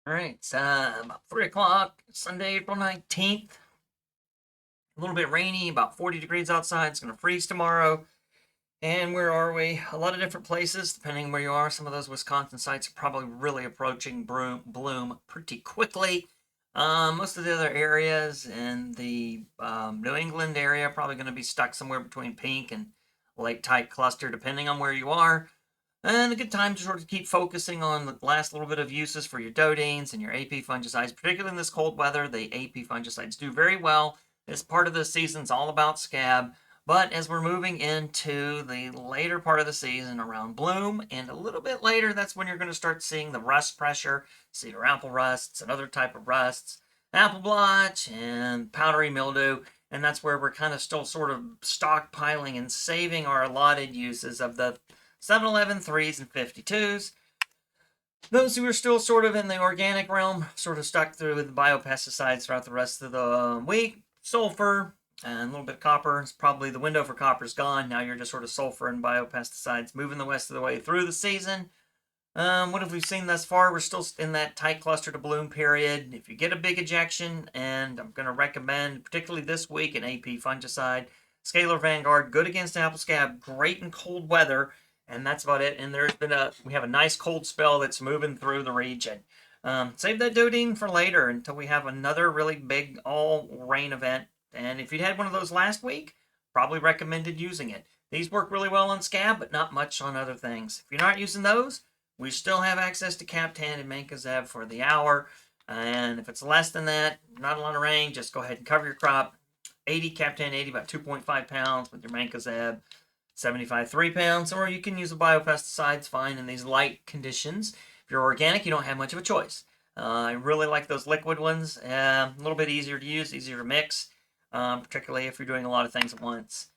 All right, it's about 3 o'clock, Sunday, April 19th. A little bit rainy, about 40 degrees outside. It's going to freeze tomorrow. And where are we? A lot of different places, depending on where you are. Some of those Wisconsin sites are probably really approaching bloom pretty quickly. Most of the other areas in the New England area are probably going to be stuck somewhere between pink and late tide cluster, depending on where you are. And a good time to sort of keep focusing on the last little bit of uses for your dodines and your AP fungicides, particularly in this cold weather. The AP fungicides do very well. This part of the season's all about scab. But as we're moving into the later part of the season around bloom and a little bit later, that's when you're going to start seeing the rust pressure, cedar apple rusts and other type of rusts, apple blotch and powdery mildew. And that's where we're kind of still sort of stockpiling and saving our allotted uses of the 7-Eleven 3s and 52s. Those who are still sort of in the organic realm, sort of stuck through with the biopesticides throughout the rest of the week. Sulfur and a little bit of copper. It's probably the window for copper is gone. Now you're just sort of sulfur and biopesticides moving the rest of the way through the season. What have we seen thus far? We're still in that tight cluster to bloom period. If you get a big ejection, and I'm going to recommend, particularly this week, an AP fungicide. Scalar Vanguard, good against apple scab, great in cold weather, and that's about it. And we have a nice cold spell that's moving through the region. Save that dodine for later until we have another really big all rain event. And if you had one of those last week, probably recommended using it. These work really well on scab, but not much on other things. If you're not using those, we still have access to Captan and Mancozeb for the hour. And if it's less than that, not a lot of rain, just go ahead and cover your crop. 80 Captan 80, about 2.5 pounds with your Mancozeb, 75 3 pounds. Or you can use the biopesticides fine in these light conditions. If you're organic, you don't have much of a choice. I really like those liquid ones. A little bit easier to use, easier to mix, particularly if you're doing a lot of things at once.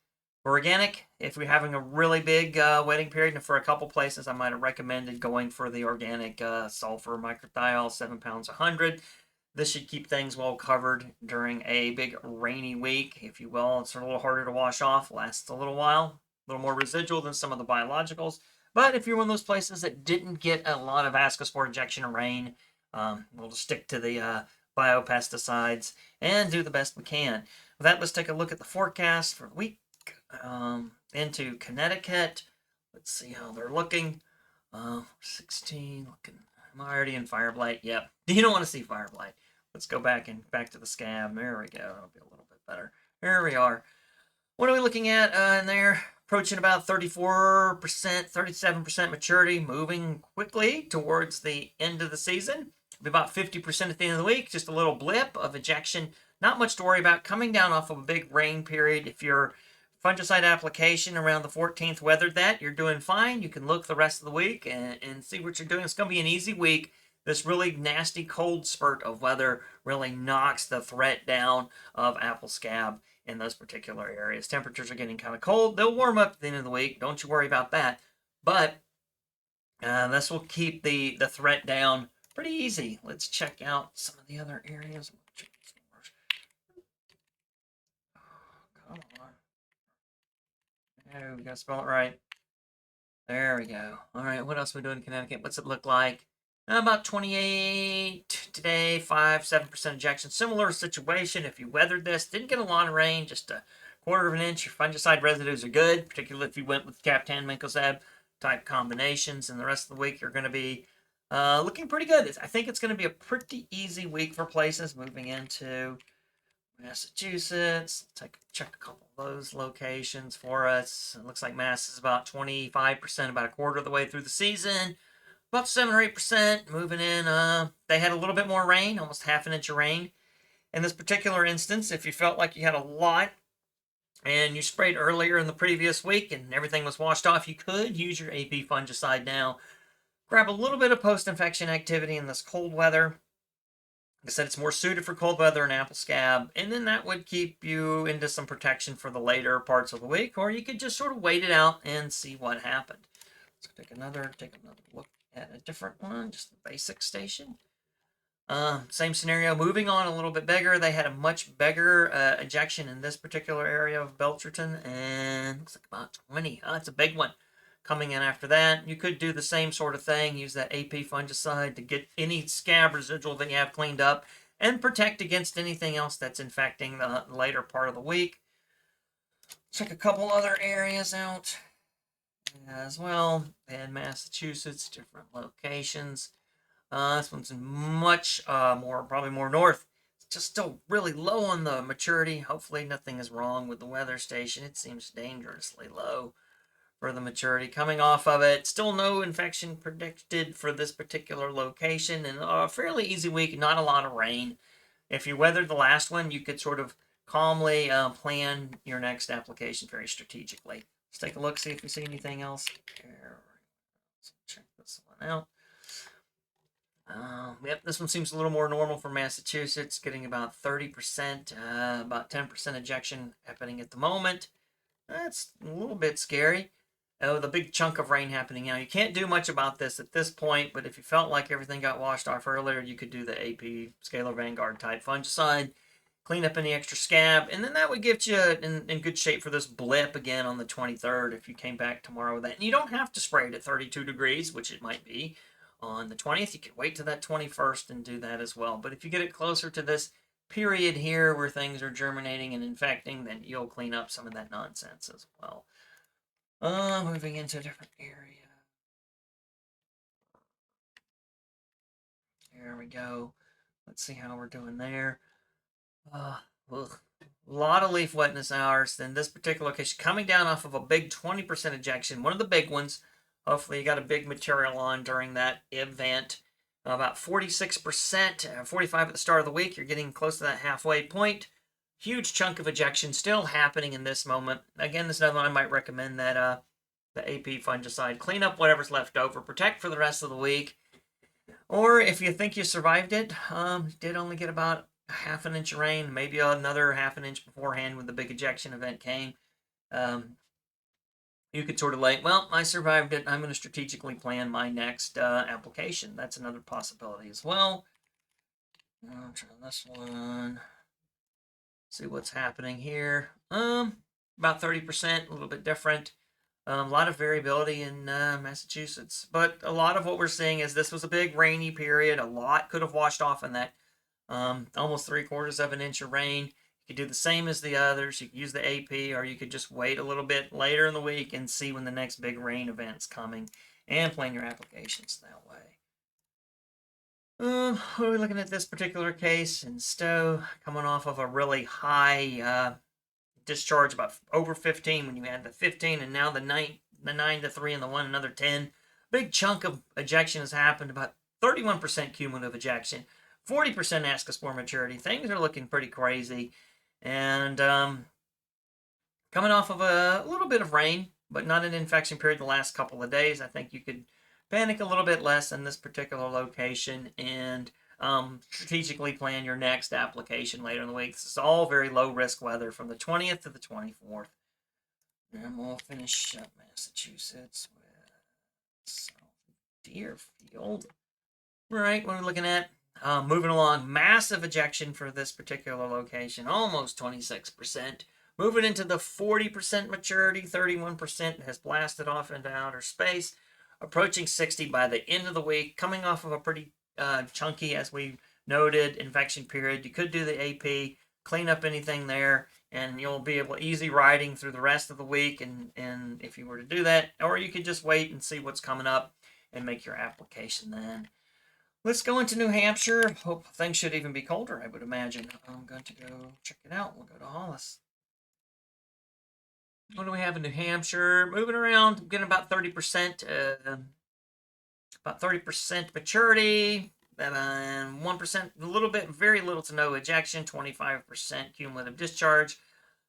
For organic, if you're having a really big wetting period, and for a couple places, I might have recommended going for the organic sulfur microthiol, 7 pounds 100. This should keep things well covered during a big rainy week, if you will. It's a little harder to wash off, lasts a little while, a little more residual than some of the biologicals. But if you're one of those places that didn't get a lot of ascospore injection or rain, we'll just stick to the biopesticides and do the best we can. With that, let's take a look at the forecast for the week. Into Connecticut. Let's see how they're looking. 16 looking. Am I already in fire blight? Yep. You don't want to see fire blight. Let's go back to the scab. There we go. That'll be a little bit better. There we are. What are we looking at in there? Approaching about 34%, 37% maturity, moving quickly towards the end of the season. It'll be about 50% at the end of the week. Just a little blip of ejection. Not much to worry about. Coming down off of a big rain period. If you're fungicide application around the 14th weathered that, you're doing fine. You can look the rest of the week and see what you're doing. It's going to be an easy week. This really nasty cold spurt of weather really knocks the threat down of apple scab in those particular areas. Temperatures are getting kind of cold. They'll warm up at the end of the week. Don't you worry about that. But this will keep the threat down pretty easy. Let's check out some of the other areas. Come on. Oh, we gotta spell it right. There we go. All right, what else are we doing in Connecticut? What's it look like? About 28 today, 7% ejection. Similar situation if you weathered this. Didn't get a lot of rain, just a quarter of an inch. Your fungicide residues are good, particularly if you went with Captan, Mancozeb type combinations. And the rest of the week, you're going to be looking pretty good. I think it's going to be a pretty easy week for places moving into Massachusetts. Check a couple of those locations for us. It looks like Mass is about 25%, about a quarter of the way through the season. About 7 or 8% moving in. They had a little bit more rain, almost half an inch of rain. In this particular instance, if you felt like you had a lot and you sprayed earlier in the previous week and everything was washed off, you could use your AP fungicide now. Grab a little bit of post-infection activity in this cold weather. Like I said, it's more suited for cold weather and apple scab, and then that would keep you into some protection for the later parts of the week, or you could just sort of wait it out and see what happened. Let's take another look at a different one, just the basic station. Same scenario, moving on a little bit bigger. They had a much bigger ejection in this particular area of Belcherton, and looks like about 20. It's a big one. coming in after that. You could do the same sort of thing, use that AP fungicide to get any scab residual that you have cleaned up and protect against anything else that's infecting the later part of the week. Check a couple other areas out as well in Massachusetts, different locations. This one's much probably more north. It's just still really low on the maturity. Hopefully nothing is wrong with the weather station. It seems dangerously low for the maturity. Coming off of it, still no infection predicted for this particular location, and a fairly easy week, not a lot of rain. If you weathered the last one, you could sort of calmly plan your next application very strategically. Let's take a look, see if we see anything else. Let's check this one out. Yep, this one seems a little more normal for Massachusetts, getting about 30%, about 10% ejection happening at the moment. That's a little bit scary. Oh, the big chunk of rain happening now. You can't do much about this at this point, but if you felt like everything got washed off earlier, you could do the AP Scalar Vanguard type fungicide, clean up any extra scab, and then that would get you in good shape for this blip again on the 23rd if you came back tomorrow with that. And you don't have to spray it at 32 degrees, which it might be on the 20th. You could wait to that 21st and do that as well. But if you get it closer to this period here where things are germinating and infecting, then you'll clean up some of that nonsense as well. Moving into a different area. There we go. Let's see how we're doing there. A lot of leaf wetness hours in this particular location, coming down off of a big 20% ejection, one of the big ones. Hopefully you got a big material on during that event. About 46%, 45 at the start of the week. You're getting close to that halfway point. Huge chunk of ejection still happening in this moment. Again, this is another one I might recommend that the AP fungicide. Clean up whatever's left over. Protect for the rest of the week. Or if you think you survived it, did only get about a half an inch of rain, maybe another half an inch beforehand when the big ejection event came. You could sort of like, well, I survived it. I'm going to strategically plan my next application. That's another possibility as well. I'll try this one. See what's happening here. About 30%, a little bit different. A lot of variability in Massachusetts. But a lot of what we're seeing is this was a big rainy period. A lot could have washed off in that almost 3/4 of an inch of rain. You could do the same as the others. You could use the AP, or you could just wait a little bit later in the week and see when the next big rain event's coming and plan your applications that way. We're looking at this particular case in Stowe, coming off of a really high discharge, about over 15 when you add the 15, and now the 9 to 3 and the 1 another 10. Big chunk of ejection has happened, about 31% cumulative ejection, 40% ascospore maturity. Things are looking pretty crazy. And coming off of a little bit of rain, but not an infection period the last couple of days. I think you could panic a little bit less in this particular location and strategically plan your next application later in the week. This is all very low risk weather from the 20th to the 24th. And we'll finish up Massachusetts with South Deerfield. All right, what are we looking at? Moving along, massive ejection for this particular location, almost 26%. Moving into the 40% maturity, 31% has blasted off into outer space, approaching 60 by the end of the week, coming off of a pretty chunky, as we noted, infection period. You could do the AP, clean up anything there, and you'll be able to easy riding through the rest of the week, and if you were to do that, or you could just wait and see what's coming up and make your application then. Let's go into New Hampshire. Hope things should even be colder, I would imagine. I'm going to go check it out. We'll go to Hollis. What do we have in New Hampshire? Moving around, getting about 30%, about 30% maturity, 1%, a little bit, very little to no ejection, 25% cumulative discharge.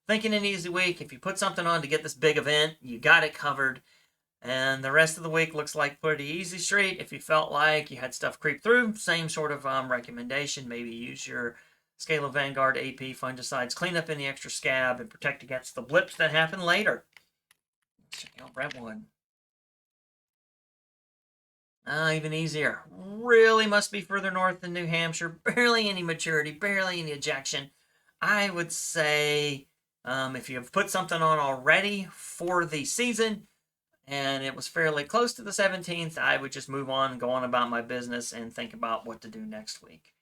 Thinking an easy week. If you put something on to get this big event, you got it covered. And the rest of the week looks like pretty easy street. If you felt like you had stuff creep through, same sort of recommendation. Maybe use your Scalar Vanguard AP fungicides, clean up any extra scab, and protect against the blips that happen later. Let's check out Brentwood. Even easier. Really must be further north than New Hampshire. Barely any maturity, barely any ejection. I would say if you have put something on already for the season, and it was fairly close to the 17th, I would just move on and go on about my business and think about what to do next week.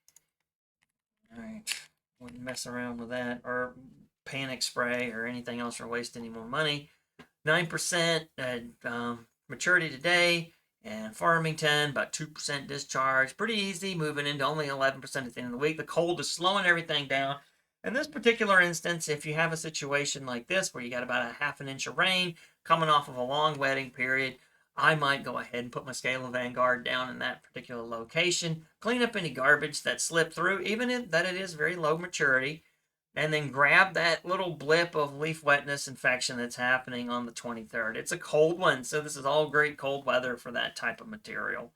All right, wouldn't mess around with that or panic spray or anything else or waste any more money. 9% maturity today, and Farmington about 2% discharge. Pretty easy, moving into only 11% at the end of the week. The cold is slowing everything down. In this particular instance, if you have a situation like this where you got about a half an inch of rain coming off of a long wetting period, I might go ahead and put my Scala Vanguard down in that particular location, clean up any garbage that slipped through, even if that it is very low maturity, and then grab that little blip of leaf wetness infection that's happening on the 23rd. It's a cold one, so this is all great cold weather for that type of material.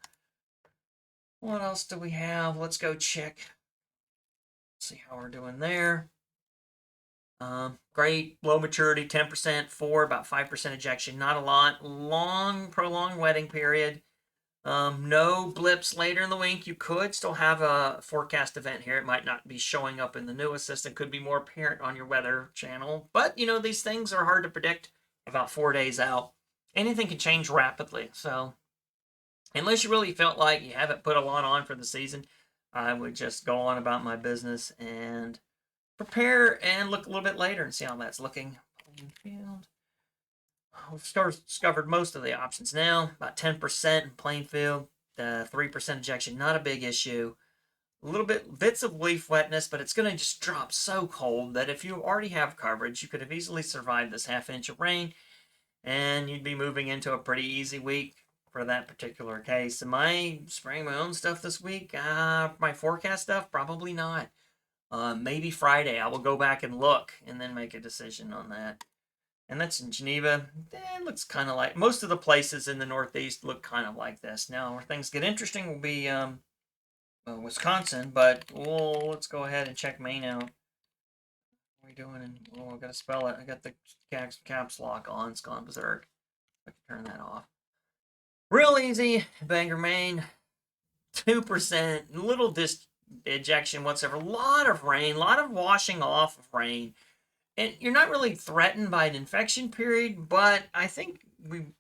What else do we have? Let's go check. See how we're doing there. Great low maturity, 10% for about 5% ejection. Not a lot. Long, prolonged wetting period. No blips later in the week. You could still have a forecast event here. It might not be showing up in the new assistant. Could be more apparent on your weather channel. But, you know, these things are hard to predict about 4 days out. Anything can change rapidly. So, unless you really felt like you haven't put a lot on for the season, I would just go on about my business and prepare and look a little bit later and see how that's looking. Field. We've discovered most of the options now. About 10% in Plainfield, 3% ejection, not a big issue. A little bits of leaf wetness, but it's going to just drop so cold that if you already have coverage, you could have easily survived this half inch of rain, and you'd be moving into a pretty easy week for that particular case. Am I spraying my own stuff this week? My forecast stuff? Probably not. Maybe Friday. I will go back and look and then make a decision on that. And that's in Geneva. It looks kind of like most of the places in the Northeast look kind of like this. Now, where things get interesting will be Wisconsin, but let's go ahead and check Maine out. What are we doing? I gotta spell it. I got the caps lock on. It's gone berserk. I can turn that off. Real easy. Bangor, Maine. 2%. Little ejection whatsoever. A lot of rain. A lot of washing off of rain. And you're not really threatened by an infection period, but I think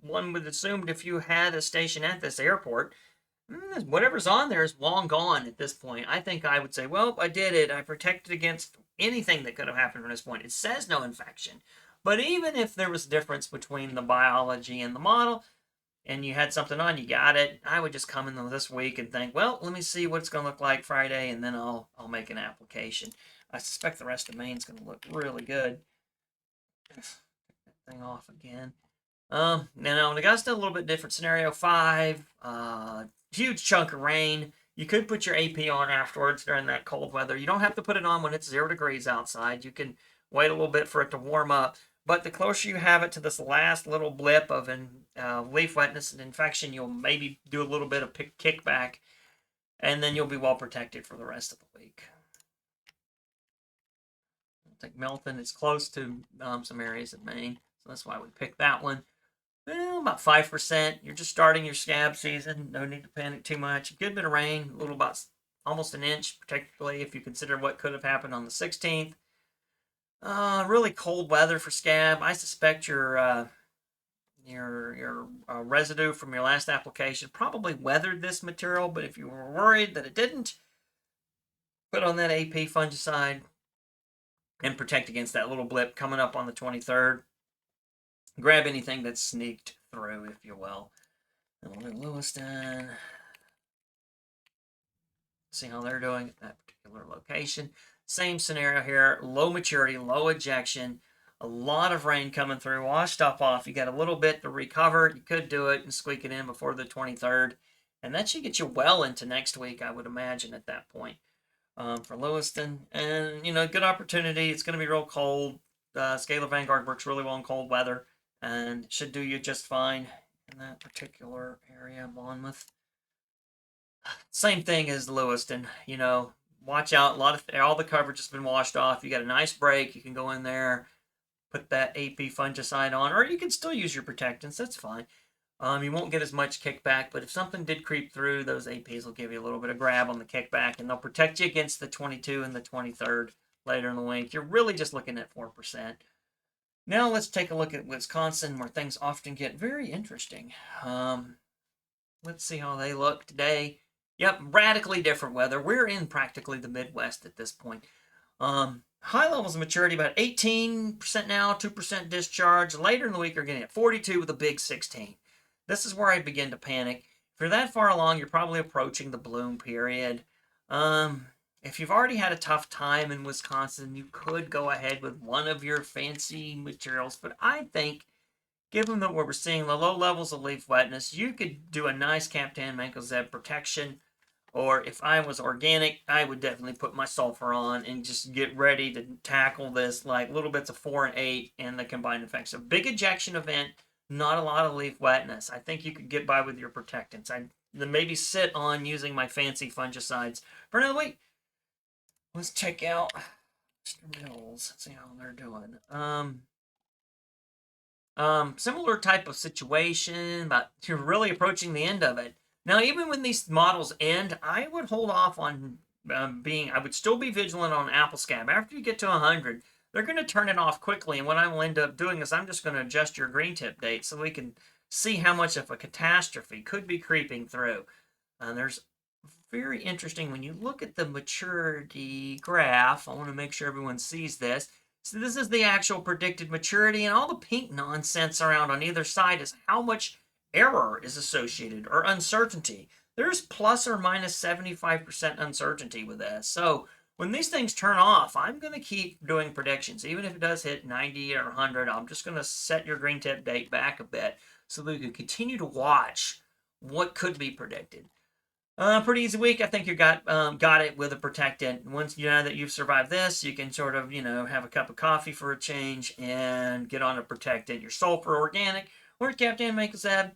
one would assume that if you had a station at this airport, whatever's on there is long gone at this point. I think I would say, well, I did it. I protected against anything that could have happened from this point. It says no infection. But even if there was a difference between the biology and the model, and you had something on, you got it, I would just come in this week and think, well, let me see what it's going to look like Friday, and then I'll make an application. I suspect the rest of Maine's going to look really good. Take that thing off again. Now, in Augusta, a little bit different scenario. 5, huge chunk of rain. You could put your AP on afterwards during that cold weather. You don't have to put it on when it's 0 degrees outside. You can wait a little bit for it to warm up. But the closer you have it to this last little blip of leaf wetness and infection, you'll maybe do a little bit of kickback, and then you'll be well protected for the rest of the week. I think Melton is close to some areas of Maine, so that's why we picked that one. Well, about 5%. You're just starting your scab season. No need to panic too much. A good bit of rain, a little about almost an inch, particularly if you consider what could have happened on the 16th. Really cold weather for scab. I suspect your residue from your last application probably weathered this material, but if you were worried that it didn't, put on that AP fungicide and protect against that little blip coming up on the 23rd. Grab anything that's sneaked through, if you will. And we'll do Lewiston. See how they're doing at that particular location. Same scenario here. Low maturity, low ejection. A lot of rain coming through. Washed up off. You got a little bit to recover. You could do it and squeak it in before the 23rd. And that should get you well into next week, I would imagine, at that point. For Lewiston. And, good opportunity. It's going to be real cold. Scala Vanguard works really well in cold weather and should do you just fine in that particular area, Monmouth. Same thing as Lewiston. Watch out. All the coverage has been washed off. You got a nice break. You can go in there, put that AP fungicide on, or you can still use your protectants. That's fine. You won't get as much kickback, but if something did creep through, those APs will give you a little bit of grab on the kickback, and they'll protect you against the 22 and the 23rd later in the week. You're really just looking at 4%. Now let's take a look at Wisconsin, where things often get very interesting. Let's see how they look today. Yep, radically different weather. We're in practically the Midwest at this point. High levels of maturity about 18% now, 2% discharge. Later in the week, you're getting at 42 with a big 16. This is where I begin to panic. If you're that far along, you're probably approaching the bloom period. If you've already had a tough time in Wisconsin, you could go ahead with one of your fancy materials, but I think given that we're seeing the low levels of leaf wetness, you could do a nice Captain Mancozeb protection. Or if I was organic, I would definitely put my sulfur on and just get ready to tackle this like little bits of 4 and 8 and the combined effects. A big ejection event, not a lot of leaf wetness. I think you could get by with your protectants. I'd maybe sit on using my fancy fungicides for another week. Let's check out Mr. Mills. Let's see how they're doing. Similar type of situation, but you're really approaching the end of it. Now, even when these models end, I would hold off on I would still be vigilant on apple scab. After you get to 100, they're going to turn it off quickly, and what I will end up doing is I'm just going to adjust your green tip date so we can see how much of a catastrophe could be creeping through. There's very interesting when you look at the maturity graph. I want to make sure everyone sees this. So this is the actual predicted maturity, and all the pink nonsense around on either side is how much error is associated or uncertainty. There's plus or minus 75% uncertainty with this. So when these things turn off, I'm going to keep doing predictions. Even if it does hit 90 or 100, I'm just going to set your green tip date back a bit so that we can continue to watch what could be predicted. Pretty easy week. I think you got it with a protectant. Once you know that you've survived this, you can sort of, have a cup of coffee for a change and get on a protectant. Your sulfur organic or Captain Mancozeb,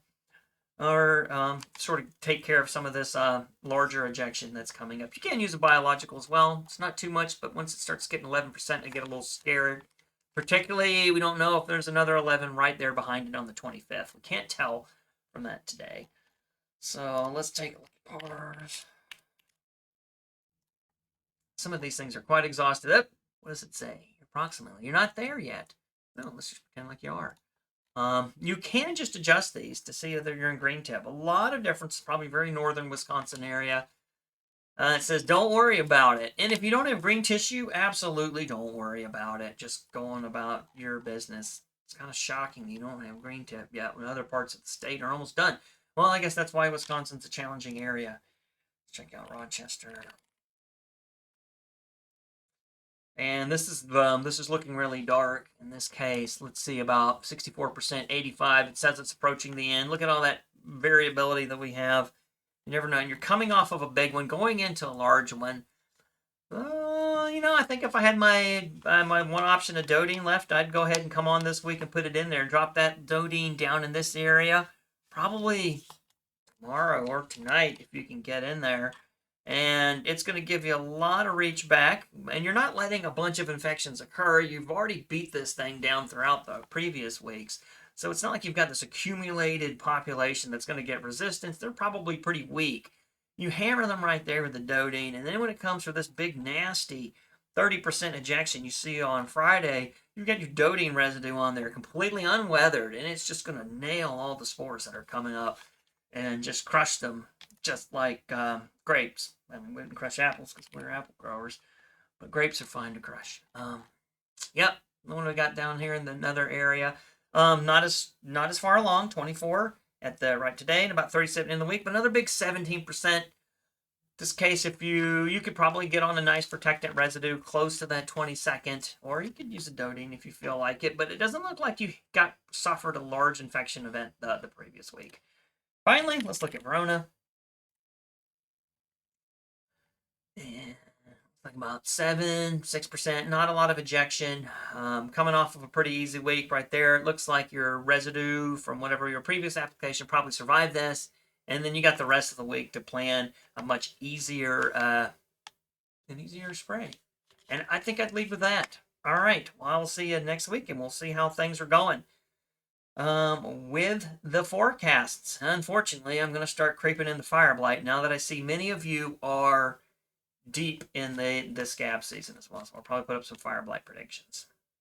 or sort of take care of some of this larger ejection that's coming up. You can use a biological as well. It's not too much, but once it starts getting 11%, I get a little scared. Particularly, we don't know if there's another 11 right there behind it on the 25th. We can't tell from that today. So let's take a look at pars. Some of these things are quite exhausted. Oh, what does it say? Approximately. You're not there yet. No, let's just pretend like you are. You can just adjust these to see whether you're in green tip. A lot of difference, probably very northern Wisconsin area. It says, don't worry about it. And if you don't have green tissue, absolutely don't worry about it. Just go on about your business. It's kind of shocking you don't have green tip yet when other parts of the state are almost done. Well, I guess that's why Wisconsin's a challenging area. Let's check out Rochester. And this is looking really dark in this case. Let's see, about 64%, 85. It says it's approaching the end. Look at all that variability that we have. You never know. And you're coming off of a big one, going into a large one. I think if I had my one option of Dodine left, I'd go ahead and come on this week and put it in there and drop that Dodine down in this area. Probably tomorrow or tonight if you can get in there. And it's going to give you a lot of reach back, and you're not letting a bunch of infections occur. You've already beat this thing down throughout the previous weeks. So it's not like you've got this accumulated population that's going to get resistance. They're probably pretty weak. You hammer them right there with the Dodine, and then when it comes for this big, nasty 30% ejection you see on Friday, you've got your Dodine residue on there completely unweathered, and it's just going to nail all the spores that are coming up and just crush them just like grapes. I mean, we wouldn't crush apples because we're apple growers, but grapes are fine to crush. Yep, the one we got down here in another area. Not as far along, 24 at the right today, and about 37 in the week, but another big 17%. This case, if you could probably get on a nice protectant residue close to that 22nd, or you could use a Dodine if you feel like it, but it doesn't look like you suffered a large infection event the previous week. Finally, let's look at Verona. And like about 6%, not a lot of ejection. Coming off of a pretty easy week right there. It looks like your residue from whatever your previous application probably survived this. And then you got the rest of the week to plan a much easier spray. And I think I'd leave with that. All right. Well, I'll see you next week, and we'll see how things are going. With the forecasts, unfortunately, I'm going to start creeping in the fire blight now that I see many of you are deep in the scab season as well. So I'll probably put up some fire blight predictions.